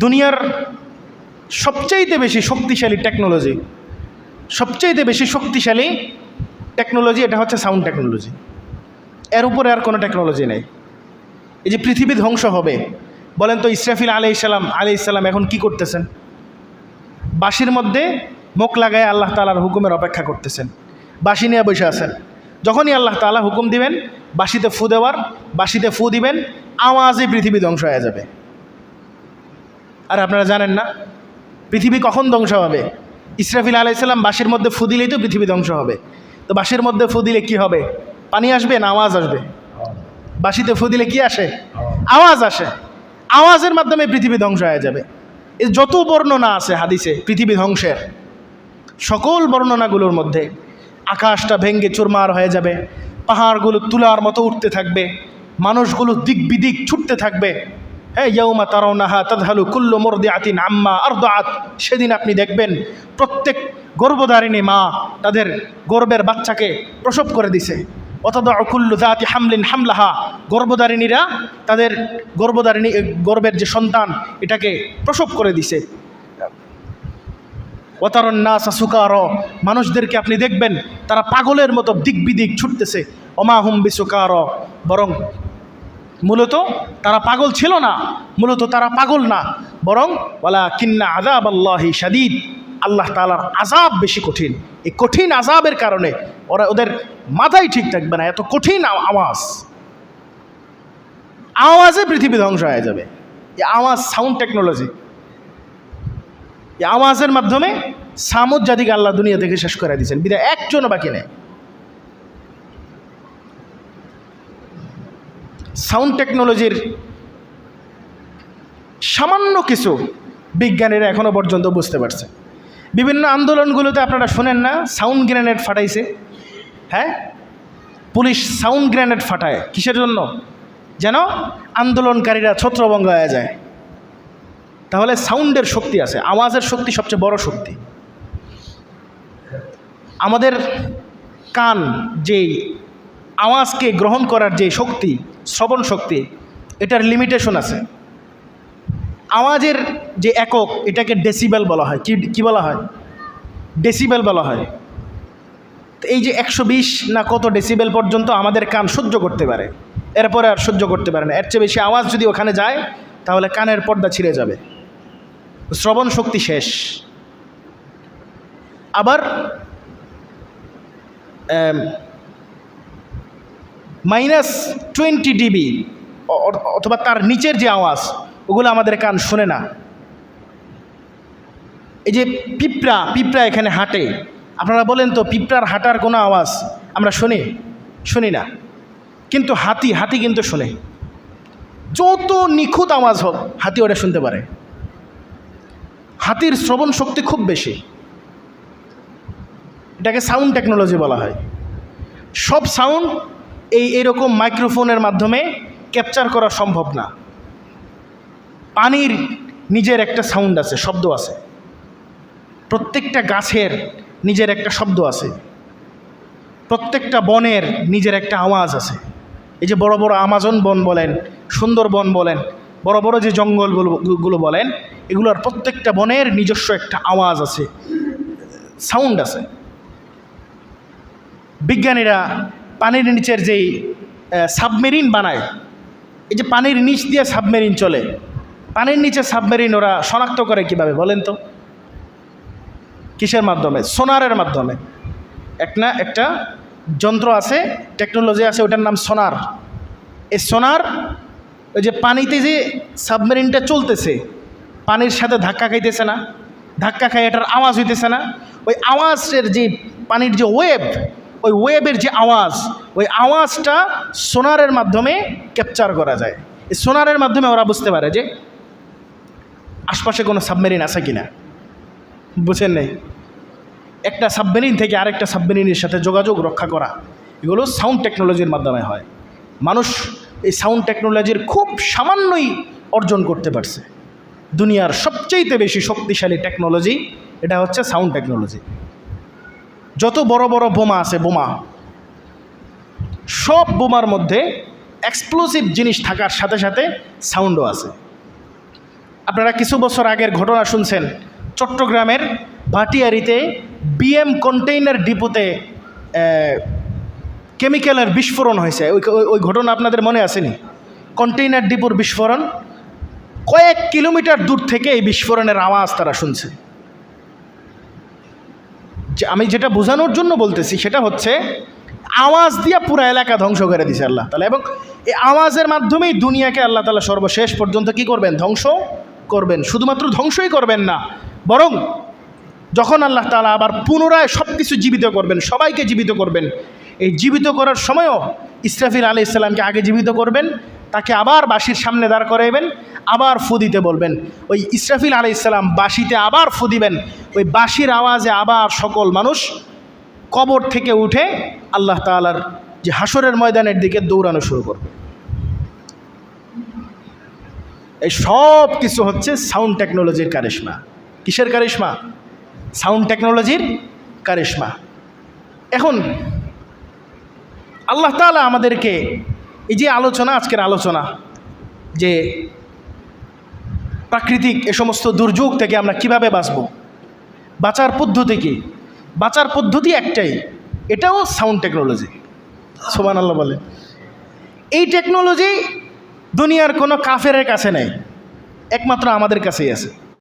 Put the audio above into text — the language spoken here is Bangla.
দুনিয়ার সবচাইতে বেশি শক্তিশালী টেকনোলজি, সবচাইতে বেশি শক্তিশালী টেকনোলজি এটা হচ্ছে সাউন্ড টেকনোলজি। এর উপরে আর কোনো টেকনোলজি নেই। এই যে পৃথিবী ধ্বংস হবে, বলেন তো ইসরাফিল আলাইহিসসালাম এখন কি করতেছেন? বাঁশির মধ্যে মুখ লাগায় আল্লাহ তাআলার হুকুমের অপেক্ষা করতেছেন, বাঁশি নিয়ে বসে আছেন। যখনই আল্লাহ তাআলা হুকুম দিবেন বাঁশিতে ফু দেওয়ার, বাঁশিতে ফু দিবেন, আওয়াজে পৃথিবী ধ্বংস হয়ে যাবে। আর আপনারা জানেন না পৃথিবী কখন ধ্বংস হবে? ইসরাফিল আলাইহিসসালাম বাঁশির মধ্যে ফু দিলেই তো পৃথিবী ধ্বংস হবে। তো বাঁশির মধ্যে ফু দিলে কি হবে? পানি আসবে না আওয়াজ আসবে? বাঁশিতে ফু দিলে কি আসে? আওয়াজ আসে। আওয়াজের মাধ্যমে পৃথিবী ধ্বংস হয়ে যাবে। এই যত বর্ণনা আছে হাদিসে পৃথিবী ধ্বংসের, সকল বর্ণনাগুলোর মধ্যে আকাশটা ভেঙ্গে চুরমার হয়ে যাবে, পাহাড়গুলো তুলার মতো উঠতে থাকবে, মানুষগুলো দিক বিদিক ছুটতে থাকবে। হ্যাঁ, ইয়াউমা তারাউনাহা তাযহালু কুল্লু মুরদিআতিন আম্মা আরদাআত, সেদিন আপনি দেখবেন প্রত্যেক গর্ভধারিণী মা তাদের গর্ভের বাচ্চাকে প্রসব করে দিছে। ওয়াতাদাউ কুল্লু যাতি হামলিন হামলাহা, গর্ভধারিণীরা তাদের গর্ভের যে সন্তান এটাকে প্রসব করে দিছে। ওয়াতারান নাসা সুকারা, মানুষদেরকে আপনি দেখবেন তারা পাগলের মতো দিক বিদিক ছুটতেছে। ওমা হুম বিসুকারা, বরং মূলত তারা পাগল ছিল না, মূলত তারা পাগল না, বরং ওয়ালাকিন্না আযাবাল্লাহি শাদীদ, আল্লাহ তাআলার আযাব বেশি কঠিন। এই কঠিন আযাবের কারণে ওদের মাথাই ঠিক থাকবে না, এত কঠিন আওয়াজে পৃথিবী ধ্বংস হয়ে যাবে। এই আওয়াজ সাউন্ড টেকনোলজি, এই আওয়াজের মাধ্যমে সামুদ জাতিকে আল্লাহ দুনিয়া থেকে শেষ করে দিয়েছেন, বিধায় একজনও বাকি নেই। সাউন্ড টেকনোলজির সামান্য কিছু বিজ্ঞানীরা এখনো পর্যন্ত বুঝতে পারছে। বিভিন্ন আন্দোলনগুলোতে আপনারা শোনেন না সাউন্ড গ্রেনেড ফাটাইছে? হ্যাঁ, পুলিশ সাউন্ড গ্রেনেড ফাটায় কিসের জন্য? যেন আন্দোলনকারীরা ছত্রভঙ্গ হয়ে যায়। তাহলে সাউন্ডের শক্তি আছে, আওয়াজের শক্তি সবচেয়ে বড় শক্তি। আমাদের কান যেই আওয়াজকে গ্রহণ করার যে শক্তি, শ্রবণ শক্তি, এটার লিমিটেশন আছে। আওয়াজের যে একক এটাকে ডেসিবেল বলা হয়। কি বলা হয়? ডেসিবেল বলা হয়। তো এই যে 120 না কত ডেসিবেল পর্যন্ত আমাদের কান সহ্য করতে পারে, এরপরে আর সহ্য করতে পারে না। এর চেয়ে বেশি আওয়াজ যদি ওখানে যায় তাহলে কানের পর্দা ছিঁড়ে যাবে, শ্রবণ শক্তি শেষ। আবার -20 dB অথবা তার নিচের যে আওয়াজ ওগুলো আমাদের কান শোনে না। এই যে পিঁপড়া এখানে হাঁটে, আপনারা বলেন তো পিঁপড়ার হাঁটার কোনো আওয়াজ আমরা শুনি না, কিন্তু হাতি কিন্তু শোনে। যত নিখুঁত আওয়াজ হোক হাতি ওটা শুনতে পারে। হাতির শ্রবণ শক্তি খুব বেশি, এটাকে সাউন্ড টেকনোলজি বলা হয়। সব সাউন্ড এইরকম মাইক্রোফোনের মাধ্যমে ক্যাপচার করা সম্ভব না। পানির নিজের একটা সাউন্ড আছে, শব্দ আছে। প্রত্যেকটা গাছের নিজের একটা শব্দ আছে, প্রত্যেকটা বনের নিজের একটা আওয়াজ আছে। এই যে বড় বড় আমাজন বন বলেন, সুন্দরবন বলেন, বড় বড় যে জঙ্গলগুলো বলেন, এগুলোর প্রত্যেকটা বনের নিজস্ব একটা আওয়াজ আছে, সাউন্ড আছে। বিজ্ঞানীরা পানির নিচের যেই সাবমেরিন বানায়, এই যে পানির নিচ দিয়ে সাবমেরিন চলে, পানির নিচে সাবমেরিন ওরা শনাক্ত করে কিভাবে বলেন তো? কিসের মাধ্যমে? সোনারের মাধ্যমে। একটা যন্ত্র আছে, টেকনোলজি আছে, ওটার নাম সোনার। এই সোনার ওই যে পানিতে যে সাবমেরিনটা চলতেছে, পানির সাথে ধাক্কা খাইতেছে না, ধাক্কা খাই এটার আওয়াজ হইতেছে না, ওই আওয়াজের যে পানির যে ওয়েভ, ওই ওয়েবের যে আওয়াজ, ওই আওয়াজটা সোনারের মাধ্যমে ক্যাপচার করা যায়। এই সোনারের মাধ্যমে ওরা বুঝতে পারে যে আশপাশে কোনো সাবমেরিন আছে কিনা। বুঝেন নেই? একটা সাবমেরিন থেকে আরেকটা সাবমেরিনের সাথে যোগাযোগ রক্ষা করা, এগুলো সাউন্ড টেকনোলজির মাধ্যমে হয়। মানুষ এই সাউন্ড টেকনোলজির খুব সামান্যই অর্জন করতে পারছে। দুনিয়ার সবচেয়ে বেশি শক্তিশালী টেকনোলজি এটা হচ্ছে সাউন্ড টেকনোলজি। যত বড় বড় বোমা আছে, সব বোমার মধ্যে এক্সপ্লোসিভ জিনিস থাকার সাথে সাথে সাউন্ডও আছে। আপনারা কিছু বছর আগের ঘটনা শুনছেন, চট্টগ্রামের ভাটিয়ারিতে বিএম কন্টেইনার ডিপোতে কেমিক্যালের বিস্ফোরণ হয়েছে। ওই ঘটনা আপনাদের মনে আসেনি? কন্টেইনার ডিপোর বিস্ফোরণ, কয়েক কিলোমিটার দূর থেকে এই বিস্ফোরণের আওয়াজ তারা শুনছে। যে আমি যেটা বোঝানোর জন্য বলতেছি সেটা হচ্ছে, আওয়াজ দিয়া পুরো এলাকা ধ্বংস করে দিছে আল্লাহ তাআলা, এবং এই আওয়াজের মাধ্যমেই দুনিয়াকে আল্লাহ তাআলা সর্বশেষ পর্যন্ত কি করবেন? ধ্বংস করবেন। শুধুমাত্র ধ্বংসই করবেন না, বরং যখন আল্লাহ তাআলা আবার পুনরায় সব কিছু জীবিত করবেন, সবাইকে জীবিত করবেন, এই জীবিত করার সময়ও ইসরাফিল আলাইহিস সালামকে আগে জীবিত করবেন, তাকে আবার বাঁশির সামনে দাঁড় করাইবেন, আবার ফু দিতে বলবেন। ওই ইসরাফিল আলাইহিস সালাম বাঁশিতে আবার ফু দিবেন, ওই বাঁশির আওয়াজে আবার সকল মানুষ কবর থেকে উঠে আল্লাহ তাআলার যে হাসরের ময়দানের দিকে দৌড়ানো শুরু করবে। এই সব কিছু হচ্ছে সাউন্ড টেকনোলজির কারিশমা। কিসের কারিশমা? সাউন্ড টেকনোলজির কারিশমা। এখন আল্লাহ তাআলা আমাদেরকে এই যে আলোচনা, আজকের আলোচনা, যে প্রাকৃতিক এ সমস্ত দুর্যোগ থেকে আমরা কিভাবে বাঁচব, বাঁচার পদ্ধতি কী? বাঁচার পদ্ধতি একটাই, এটাও সাউন্ড টেকনোলজি। সুবহানাল্লাহ বলে। এই টেকনোলজি দুনিয়ার কোনো কাফেরের কাছে নেই, একমাত্র আমাদের কাছেই আছে।